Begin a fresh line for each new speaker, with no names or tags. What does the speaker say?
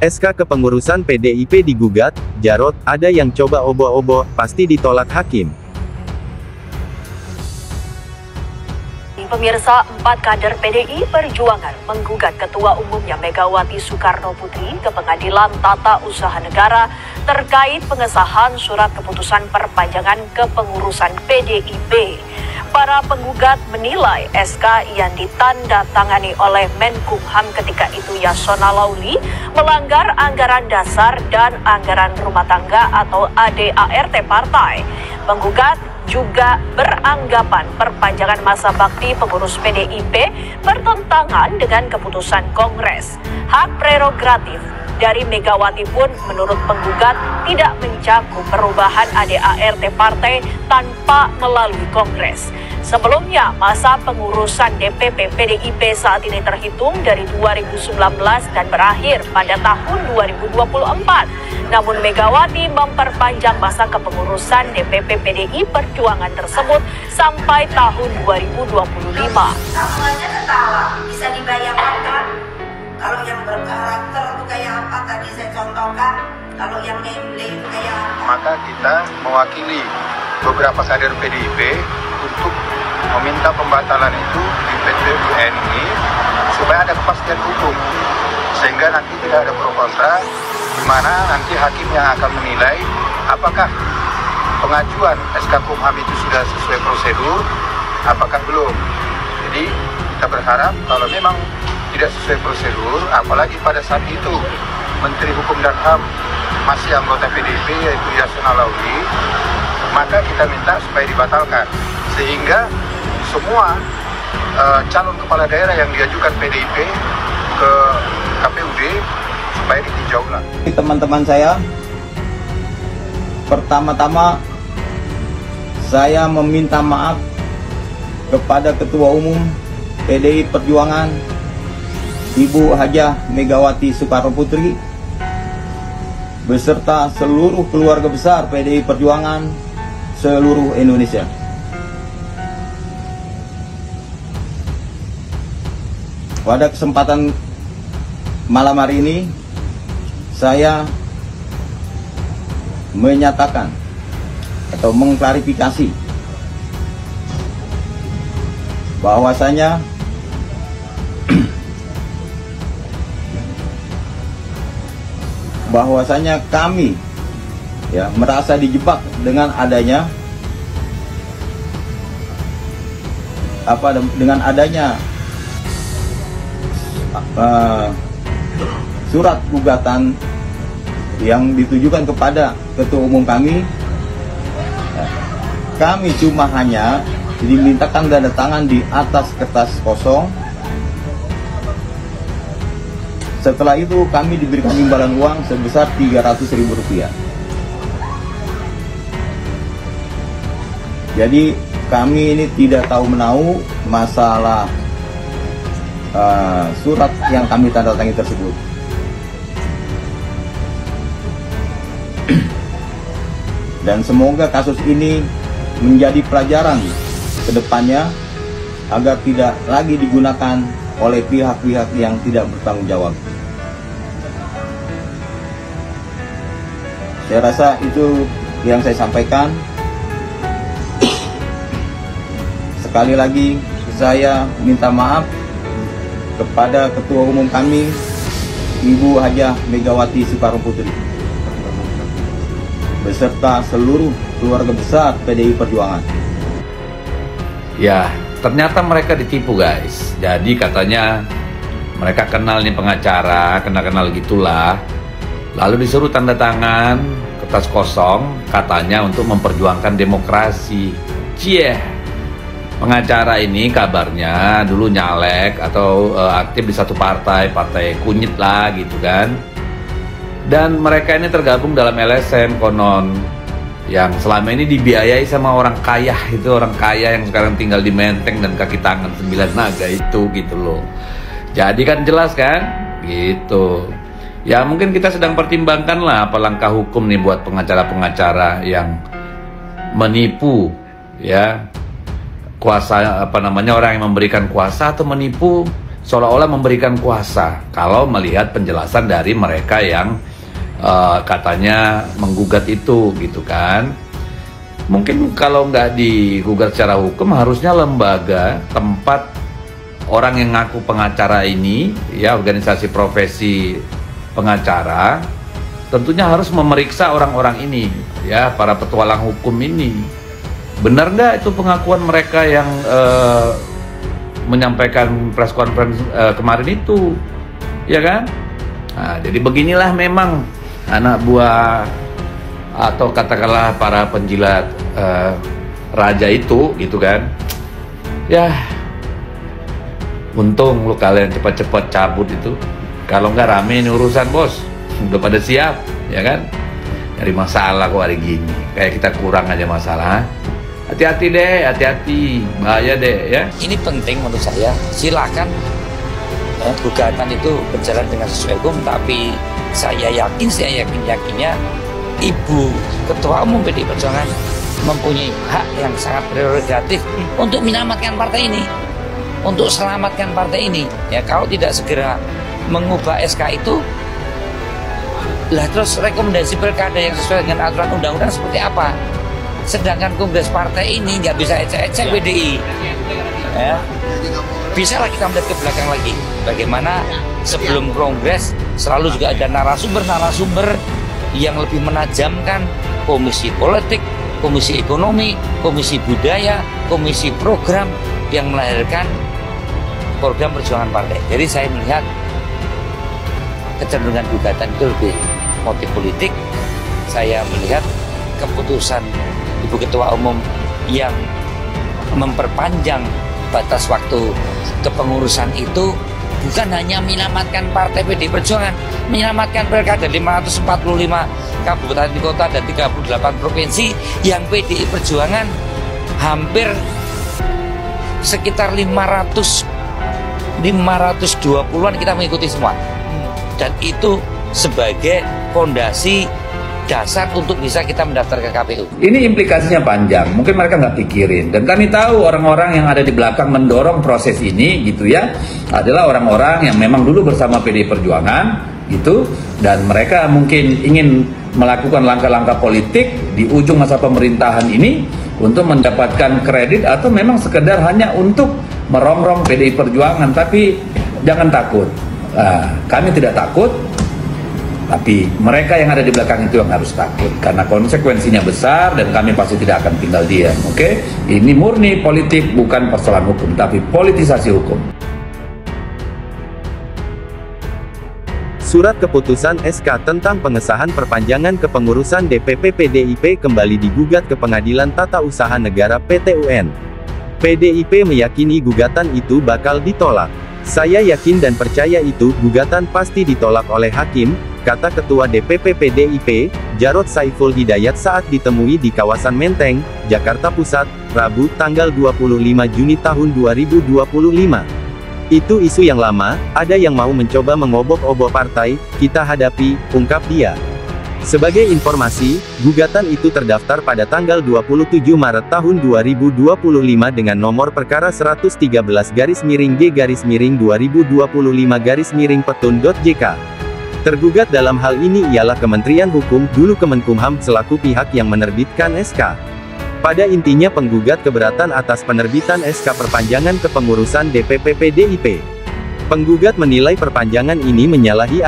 SK kepengurusan PDIP digugat, Jarod, ada yang coba oboh-oboh, pasti ditolak hakim.
Pemirsa, 4 kader PDI Perjuangan menggugat Ketua Umumnya Megawati Soekarno Putri ke Pengadilan Tata Usaha Negara terkait pengesahan surat keputusan perpanjangan kepengurusan PDIP. Para penggugat menilai SK yang ditandatangani oleh Menkumham ketika itu Yasona Lauli melanggar anggaran dasar dan anggaran rumah tangga atau ADART partai. Penggugat juga beranggapan perpanjangan masa bakti pengurus PDIP bertentangan dengan keputusan Kongres. Hak prerogatif dari Megawati pun menurut penggugat tidak mencakup perubahan ADART partai tanpa melalui Kongres. Sebelumnya, masa pengurusan DPP PDIP saat ini terhitung dari 2019 dan berakhir pada tahun 2024. Namun Megawati memperpanjang masa kepengurusan DPP PDI Perjuangan tersebut sampai tahun 2025.
Semuanya ketawa, bisa dibayangkan kan? Kalau yang berkarakter itu kayak apa tadi saya contohkan, kalau yang name kayak apa?
Maka kita mewakili beberapa kader PDIP untuk meminta pembatalan itu di PT TNI supaya ada kepastian hukum, sehingga nanti tidak ada pro kontra, di mana nanti hakim yang akan menilai apakah pengajuan SK Kumham itu sudah sesuai prosedur, apakah belum. Jadi kita berharap kalau memang tidak sesuai prosedur, apalagi pada saat itu Menteri Hukum dan HAM masih anggota PDIP yaitu Yasona Lauli, maka kita minta supaya dibatalkan, sehingga semua calon kepala daerah yang diajukan PDIP ke KPUD supaya ditinjau ulang.
Teman-teman saya, pertama-tama saya meminta maaf kepada Ketua Umum PDI Perjuangan Ibu Hajah Megawati Soekarno Putri beserta seluruh keluarga besar PDI Perjuangan seluruh Indonesia. Pada kesempatan malam hari ini, saya menyatakan atau mengklarifikasi bahwasanya kami merasa dijebak dengan adanya surat gugatan yang ditujukan kepada Ketua Umum kami. Kami cuma hanya dimintakan tanda tangan di atas kertas kosong. Setelah itu kami diberikan imbalan uang sebesar Rp300.000. Jadi kami ini tidak tahu menahu masalah surat yang kami tanda tangani tersebut. Dan semoga kasus ini menjadi pelajaran ke depannya agar tidak lagi digunakan oleh pihak-pihak yang tidak bertanggung jawab. Saya rasa itu yang saya sampaikan. Sekali lagi saya minta maaf kepada Ketua Umum kami, Ibu Hajah Megawati Soekarno Putri, beserta seluruh keluarga besar PDI Perjuangan.
Ya, ternyata mereka ditipu guys. Jadi katanya mereka kenal nih pengacara, kenal-kenal gitulah. Lalu disuruh tanda tangan kertas kosong, katanya untuk memperjuangkan demokrasi. Cie, pengacara ini kabarnya dulu nyalek atau aktif di satu partai kunyit lah gitu kan. Dan mereka ini tergabung dalam LSM konon, yang selama ini dibiayai sama orang kaya, itu orang kaya yang sekarang tinggal di Menteng dan kaki tangan 9 naga itu gitu loh. Jadi kan jelas kan gitu. Ya mungkin kita sedang pertimbangkan lah apa langkah hukum nih buat pengacara-pengacara yang menipu ya kuasa, orang yang memberikan kuasa atau menipu seolah-olah memberikan kuasa kalau melihat penjelasan dari mereka yang katanya menggugat itu, gitu kan. Mungkin kalau nggak digugat secara hukum, harusnya lembaga tempat orang yang ngaku pengacara ini, ya organisasi profesi pengacara, tentunya harus memeriksa orang-orang ini, ya para petualang hukum ini. Benar nggak itu pengakuan mereka yang menyampaikan press conference kemarin itu, ya kan? Nah, jadi beginilah memang anak buah atau katakanlah para penjilat raja itu, gitu kan. Ya, untung lu kalian cepat-cepat cabut itu. Kalau nggak rame ini urusan, bos. Udah pada siap, ya kan? Nyari masalah kok hari gini. Kayak kita kurang aja masalah. Hati-hati deh, hati-hati, bahaya deh, ya.
Ini penting menurut saya. Silakan gugatan itu berjalan dengan sesuai hukum, tapi saya yakinnya Ibu Ketua Umum PDI Perjuangan mempunyai hak yang sangat prerogatif untuk menyelamatkan partai ini, untuk selamatkan partai ini. Ya, kalau tidak segera mengubah SK itu, lah terus rekomendasi pilkada yang sesuai dengan aturan undang-undang seperti apa? Sedangkan kongres partai ini nggak bisa ecek-ecek PDI. Ya. Bisa lah kita melihat ke belakang lagi, bagaimana sebelum kongres selalu juga ada narasumber yang lebih menajamkan komisi politik, komisi ekonomi, komisi budaya, komisi program yang melahirkan program perjuangan partai. Jadi saya melihat kecenderungan gugatan itu lebih motif politik. Saya melihat keputusan Ibu Ketua Umum yang memperpanjang batas waktu kepengurusan itu bukan hanya menyelamatkan partai PDI Perjuangan, menyelamatkan pilkada 545 kabupaten kota dan 38 provinsi yang PDI Perjuangan hampir sekitar 520-an kita mengikuti semua. Dan itu sebagai fondasi dasar untuk bisa kita mendaftar ke KPU.
Ini implikasinya panjang, mungkin mereka nggak pikirin. Dan kami tahu orang-orang yang ada di belakang mendorong proses ini, gitu ya, adalah orang-orang yang memang dulu bersama PDI Perjuangan, gitu. Dan mereka mungkin ingin melakukan langkah-langkah politik di ujung masa pemerintahan ini untuk mendapatkan kredit atau memang sekedar hanya untuk merongrong PDI Perjuangan. Tapi jangan takut, kami tidak takut. Tapi mereka yang ada di belakang itu yang harus takut, karena konsekuensinya besar dan kami pasti tidak akan tinggal diam. Oke? Ini murni politik, bukan persoalan hukum, tapi politisasi hukum.
Surat keputusan SK tentang pengesahan perpanjangan kepengurusan DPP PDIP kembali digugat ke Pengadilan Tata Usaha Negara (PT-UN). PDIP meyakini gugatan itu bakal ditolak. Saya yakin dan percaya itu gugatan pasti ditolak oleh hakim, kata Ketua DPP PDIP, Jarod Saiful Hidayat saat ditemui di kawasan Menteng, Jakarta Pusat, Rabu, tanggal 25 Juni tahun 2025. Itu isu yang lama, ada yang mau mencoba mengobok-obok partai, kita hadapi, ungkap dia. Sebagai informasi, gugatan itu terdaftar pada tanggal 27 Maret tahun 2025 dengan nomor perkara 113-G/2025-Petun.jk. Tergugat dalam hal ini ialah Kementerian Hukum, dulu Kemenkumham, selaku pihak yang menerbitkan SK. Pada intinya penggugat keberatan atas penerbitan SK perpanjangan kepengurusan DPP PDIP. Penggugat menilai perpanjangan ini menyalahi